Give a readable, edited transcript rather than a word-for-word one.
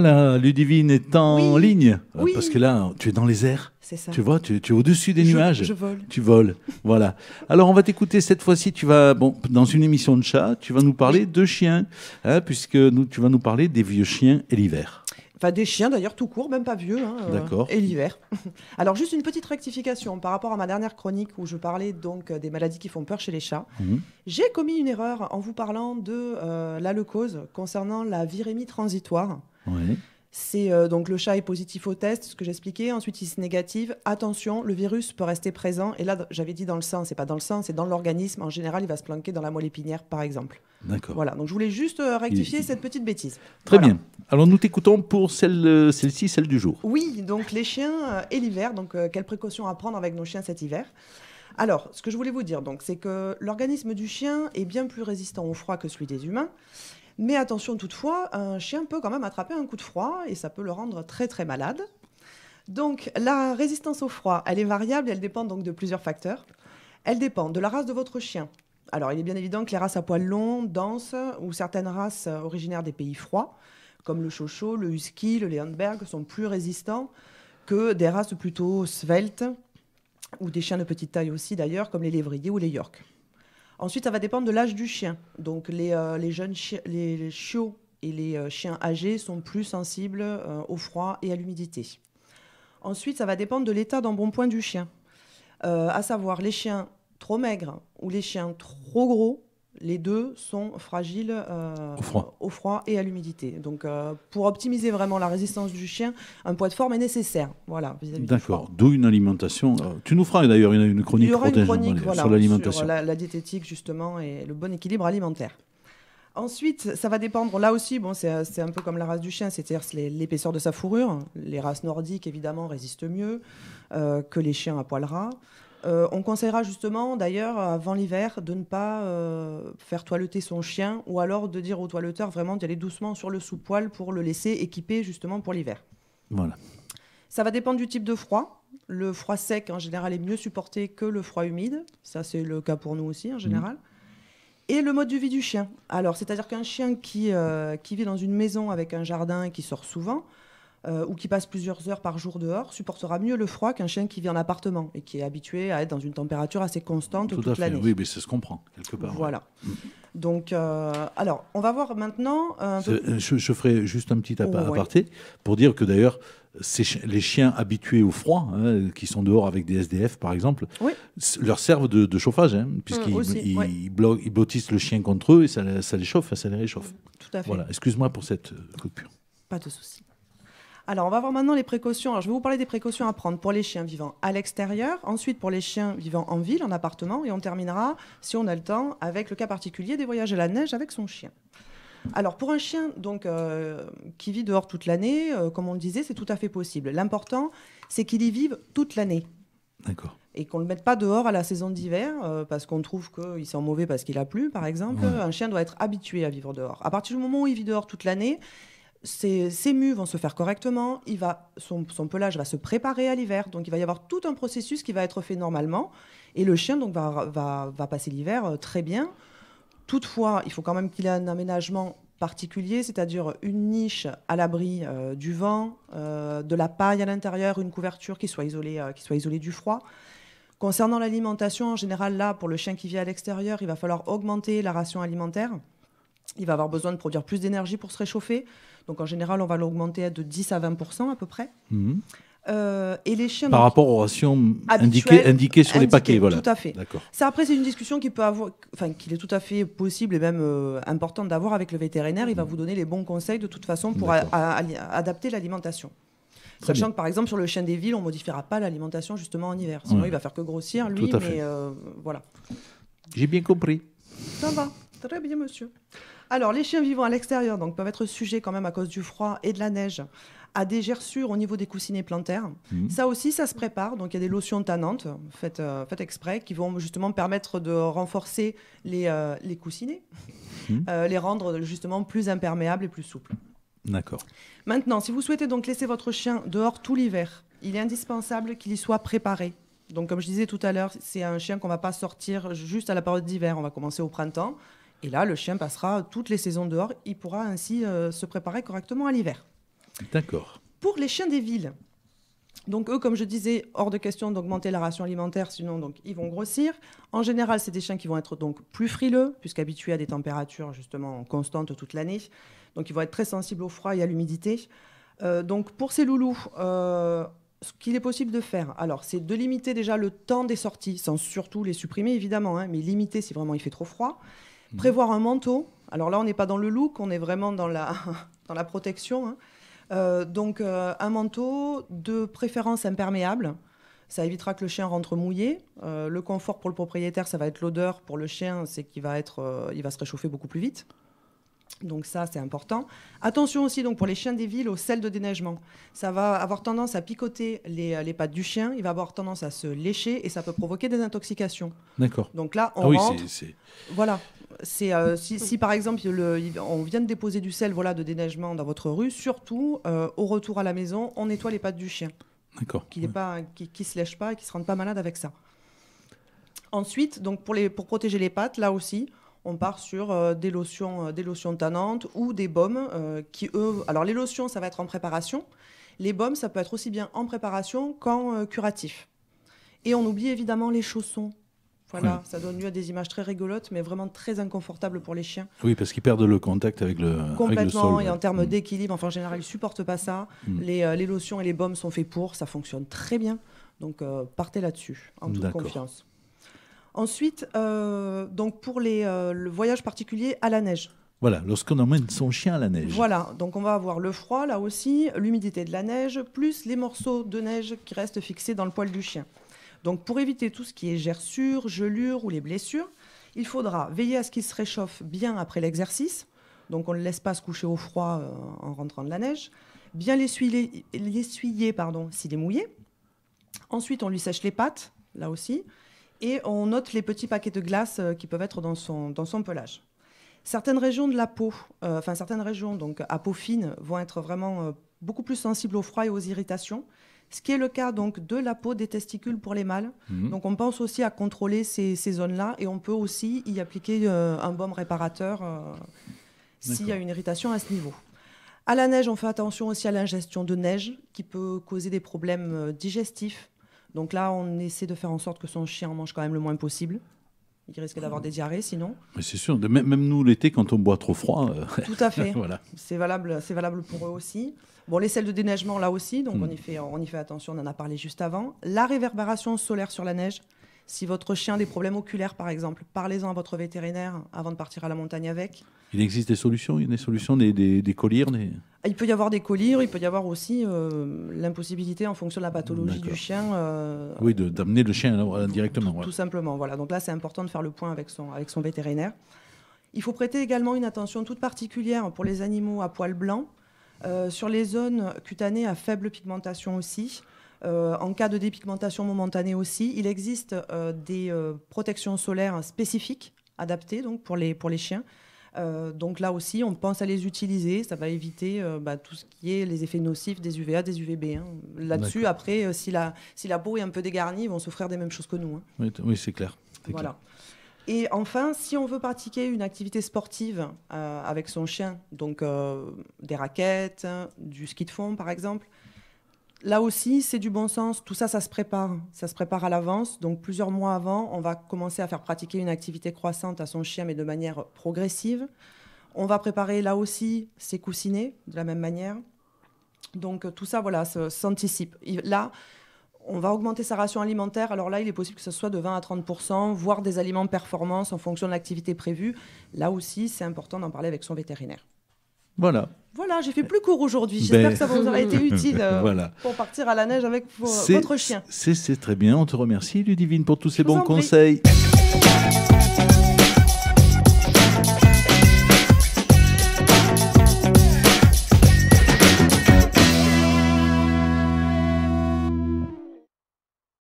Voilà, Ludivine est en Oui. ligne. Oui. Parce que là, tu es dans les airs. C'est ça. Tu vois, tu es au-dessus des nuages. Je vole. Tu voles. Voilà. Alors, on va t'écouter cette fois-ci. Tu vas, dans une émission de chat, tu vas nous parler de chiens, puisque tu vas nous parler des vieux chiens et l'hiver. Enfin, des chiens d'ailleurs tout court, même pas vieux. D'accord. Et l'hiver. Alors, juste une petite rectification par rapport à ma dernière chronique où je parlais donc des maladies qui font peur chez les chats. J'ai commis une erreur en vous parlant de la leucose concernant la virémie transitoire. Oui. C'est donc le chat est positif au test, ce que j'expliquais. Ensuite, il se négative. Attention, le virus peut rester présent. Et là, j'avais dit dans le sang, c'est pas dans le sang, c'est dans l'organisme. En général, il va se planquer dans la moelle épinière, par exemple. D'accord. Voilà. Donc, je voulais juste rectifier cette petite bêtise. Très Voilà. bien. Alors, nous t'écoutons pour celle-ci, celle du jour. Oui, donc les chiens et l'hiver. Donc, quelles précautions à prendre avec nos chiens cet hiver? Alors, ce que je voulais vous dire, donc, c'est que l'organisme du chien est bien plus résistant au froid que celui des humains. Mais attention toutefois, un chien peut quand même attraper un coup de froid et ça peut le rendre très très malade. Donc la résistance au froid, elle est variable et elle dépend donc de plusieurs facteurs. Elle dépend de la race de votre chien. Alors il est bien évident que les races à poils longs, denses ou certaines races originaires des pays froids, comme le chocho, le husky, le Leonberg, sont plus résistants que des races plutôt sveltes ou des chiens de petite taille aussi d'ailleurs, comme les lévriers ou les yorks. Ensuite, ça va dépendre de l'âge du chien. Donc, les chiots et les chiens âgés sont plus sensibles au froid et à l'humidité. Ensuite, ça va dépendre de l'état d'embonpoint du chien. À savoir, les chiens trop maigres ou les chiens trop gros, les deux sont fragiles au froid et à l'humidité. Donc, pour optimiser vraiment la résistance du chien, un poids de forme est nécessaire. Voilà, d'accord, d'où une alimentation. Tu nous feras d'ailleurs une chronique, il y aura une chronique voilà, sur l'alimentation. Sur la diététique, justement, et le bon équilibre alimentaire. Ensuite, ça va dépendre, là aussi, bon, c'est un peu comme la race du chien, c'est-à-dire l'épaisseur de sa fourrure. Les races nordiques, évidemment, résistent mieux que les chiens à poil ras. On conseillera justement, d'ailleurs, avant l'hiver, de ne pas faire toiletter son chien ou alors de dire au toiletteur vraiment d'y aller doucement sur le sous-poil pour le laisser équipé justement pour l'hiver. Voilà. Ça va dépendre du type de froid. Le froid sec, en général, est mieux supporté que le froid humide. Ça, c'est le cas pour nous aussi, en général. Et le mode de vie du chien. Alors, c'est-à-dire qu'un chien qui vit dans une maison avec un jardin et qui sort souvent, ou qui passe plusieurs heures par jour dehors, supportera mieux le froid qu'un chien qui vit en appartement et qui est habitué à être dans une température assez constante toute l'année. Oui, mais ça se comprend, quelque part. Voilà. Ouais. Donc, alors, on va voir maintenant... Je ferai juste un petit aparté pour dire que d'ailleurs, les chiens habitués au froid, qui sont dehors avec des SDF par exemple, leur servent de chauffage, puisqu'ils blottissent le chien contre eux et ça les chauffe, ça les réchauffe. Tout à fait. Voilà, excuse-moi pour cette coupure. Pas de souci. Alors, on va voir maintenant les précautions. Alors, je vais vous parler des précautions à prendre pour les chiens vivant à l'extérieur, ensuite pour les chiens vivant en ville, en appartement, et on terminera, si on a le temps, avec le cas particulier des voyages à la neige avec son chien. Alors, pour un chien donc, qui vit dehors toute l'année, comme on le disait, c'est tout à fait possible. L'important, c'est qu'il y vive toute l'année. D'accord. Et qu'on ne le mette pas dehors à la saison d'hiver, parce qu'on trouve qu'il sent mauvais parce qu'il a plu, par exemple. Ouais. Un chien doit être habitué à vivre dehors. À partir du moment où il vit dehors toute l'année, ses mus vont se faire correctement, son pelage va se préparer à l'hiver, donc il va y avoir tout un processus qui va être fait normalement, et le chien donc, va passer l'hiver très bien. Toutefois, il faut quand même qu'il ait un aménagement particulier, c'est-à-dire une niche à l'abri du vent, de la paille à l'intérieur, une couverture qui soit isolée du froid. Concernant l'alimentation, en général, là, pour le chien qui vit à l'extérieur, il va falloir augmenter la ration alimentaire. Il va avoir besoin de produire plus d'énergie pour se réchauffer. Donc, en général, on va l'augmenter de 10 à 20% à peu près. Et les chiens, par rapport aux rations indiquées sur les paquets. Voilà. Tout à fait. Ça, après, c'est une discussion qu'il est tout à fait possible et même importante d'avoir avec le vétérinaire. Il va vous donner les bons conseils de toute façon pour adapter l'alimentation. Sachant que, par exemple, sur le chien des villes, on ne modifiera pas l'alimentation justement en hiver. Sinon, il va faire que grossir, lui. Mais voilà. J'ai bien compris. Ça va. Très bien, monsieur. Alors, les chiens vivant à l'extérieur donc, peuvent être sujets quand même à cause du froid et de la neige à des gerçures au niveau des coussinets plantaires. Ça aussi, ça se prépare. Donc, il y a des lotions tannantes faites exprès qui vont justement permettre de renforcer les coussinets, les rendre justement plus imperméables et plus souples. D'accord. Maintenant, si vous souhaitez donc laisser votre chien dehors tout l'hiver, il est indispensable qu'il y soit préparé. Donc, comme je disais tout à l'heure, c'est un chien qu'on ne va pas sortir juste à la période d'hiver. On va commencer au printemps. Et là, le chien passera toutes les saisons dehors. Il pourra ainsi se préparer correctement à l'hiver. D'accord. Pour les chiens des villes, donc eux, comme je disais, hors de question d'augmenter la ration alimentaire, sinon donc, ils vont grossir. En général, c'est des chiens qui vont être donc plus frileux, puisqu'habitués à des températures justement constantes toute l'année. Donc ils vont être très sensibles au froid et à l'humidité. Donc pour ces loulous, ce qu'il est possible de faire, alors, c'est de limiter déjà le temps des sorties, sans surtout les supprimer évidemment, hein, mais limiter si vraiment il fait trop froid. Prévoir un manteau. Alors là, on n'est pas dans le look, on est vraiment dans la, dans la protection, hein. Donc un manteau de préférence imperméable, ça évitera que le chien rentre mouillé. Le confort pour le propriétaire, ça va être l'odeur. Pour le chien, c'est qu'il va il va se réchauffer beaucoup plus vite. Donc ça, c'est important. Attention aussi donc pour les chiens des villes au sel de déneigement. Ça va avoir tendance à picoter les pattes du chien, il va avoir tendance à se lécher et ça peut provoquer des intoxications. D'accord. Donc là, on rentre. Voilà. Si par exemple on vient de déposer du sel de déneigement dans votre rue, surtout au retour à la maison, on nettoie les pattes du chien. D'accord. Qu'il ne se lèche pas et qu'il ne se rende pas malade avec ça. Ensuite, donc pour protéger les pattes, là aussi, on part sur des lotions tannantes ou des baumes qui, eux... Alors, les lotions, ça va être en préparation. Les baumes, ça peut être aussi bien en préparation qu'en curatif. Et on oublie évidemment les chaussons. Voilà, ça donne lieu à des images très rigolotes, mais vraiment très inconfortables pour les chiens. Oui, parce qu'ils perdent le contact avec le sol. Complètement, et en termes d'équilibre, enfin, en général, ils ne supportent pas ça. Les lotions et les baumes sont faits pour, ça fonctionne très bien. Donc, partez là-dessus, en toute confiance. Ensuite, donc pour le voyage particulier à la neige. Voilà, lorsqu'on emmène son chien à la neige. Voilà, donc on va avoir le froid, là aussi, l'humidité de la neige, plus les morceaux de neige qui restent fixés dans le poil du chien. Donc pour éviter tout ce qui est gerçures, gelures ou les blessures, il faudra veiller à ce qu'il se réchauffe bien après l'exercice. Donc on ne le laisse pas se coucher au froid en rentrant de la neige. Bien l'essuyer s'il est mouillé. Ensuite, on lui sèche les pattes, là aussi. Et on note les petits paquets de glace qui peuvent être dans son pelage. Certaines régions de la peau, certaines régions donc, à peau fine, vont être vraiment beaucoup plus sensibles au froid et aux irritations. Ce qui est le cas donc, de la peau des testicules pour les mâles. Donc on pense aussi à contrôler ces zones-là et on peut aussi y appliquer un baume réparateur s'il y a une irritation à ce niveau. À la neige, on fait attention aussi à l'ingestion de neige qui peut causer des problèmes digestifs. Donc là, on essaie de faire en sorte que son chien en mange quand même le moins possible. Il risque d'avoir des diarrhées sinon. Mais c'est sûr, même nous l'été, quand on boit trop froid... Tout à fait, voilà. C'est valable pour eux aussi. Bon, les sels de déneigement là aussi, donc on y fait attention, on en a parlé juste avant. La réverbération solaire sur la neige. Si votre chien a des problèmes oculaires par exemple, parlez-en à votre vétérinaire avant de partir à la montagne avec. Il existe des solutions, des collyres Il peut y avoir des collyres, il peut y avoir aussi l'impossibilité en fonction de la pathologie du chien. Oui, d'amener le chien directement. Tout simplement, voilà. Donc là, c'est important de faire le point avec son vétérinaire. Il faut prêter également une attention toute particulière pour les animaux à poils blancs, sur les zones cutanées à faible pigmentation aussi. En cas de dépigmentation momentanée aussi, il existe des protections solaires spécifiques, adaptées donc, pour les chiens. Donc là aussi, on pense à les utiliser. Ça va éviter tout ce qui est les effets nocifs des UVA, des UVB. Hein. Là-dessus, après, si la peau est un peu dégarnie, ils vont souffrir des mêmes choses que nous. Hein. Oui, c'est clair. Voilà. Et enfin, si on veut pratiquer une activité sportive avec son chien, donc des raquettes, du ski de fond par exemple, là aussi, c'est du bon sens. Tout ça, ça se prépare. Ça se prépare à l'avance. Donc, plusieurs mois avant, on va commencer à faire pratiquer une activité croissante à son chien, mais de manière progressive. On va préparer, là aussi, ses coussinets, de la même manière. Donc, tout ça, voilà, s'anticipe. Là, on va augmenter sa ration alimentaire. Alors là, il est possible que ce soit de 20 à 30%, voire des aliments performance en fonction de l'activité prévue. Là aussi, c'est important d'en parler avec son vétérinaire. Voilà, j'ai fait plus court aujourd'hui. J'espère que ça vous aura été utile pour partir à la neige avec votre chien. C'est très bien. On te remercie, Ludivine, pour tous ces bons conseils.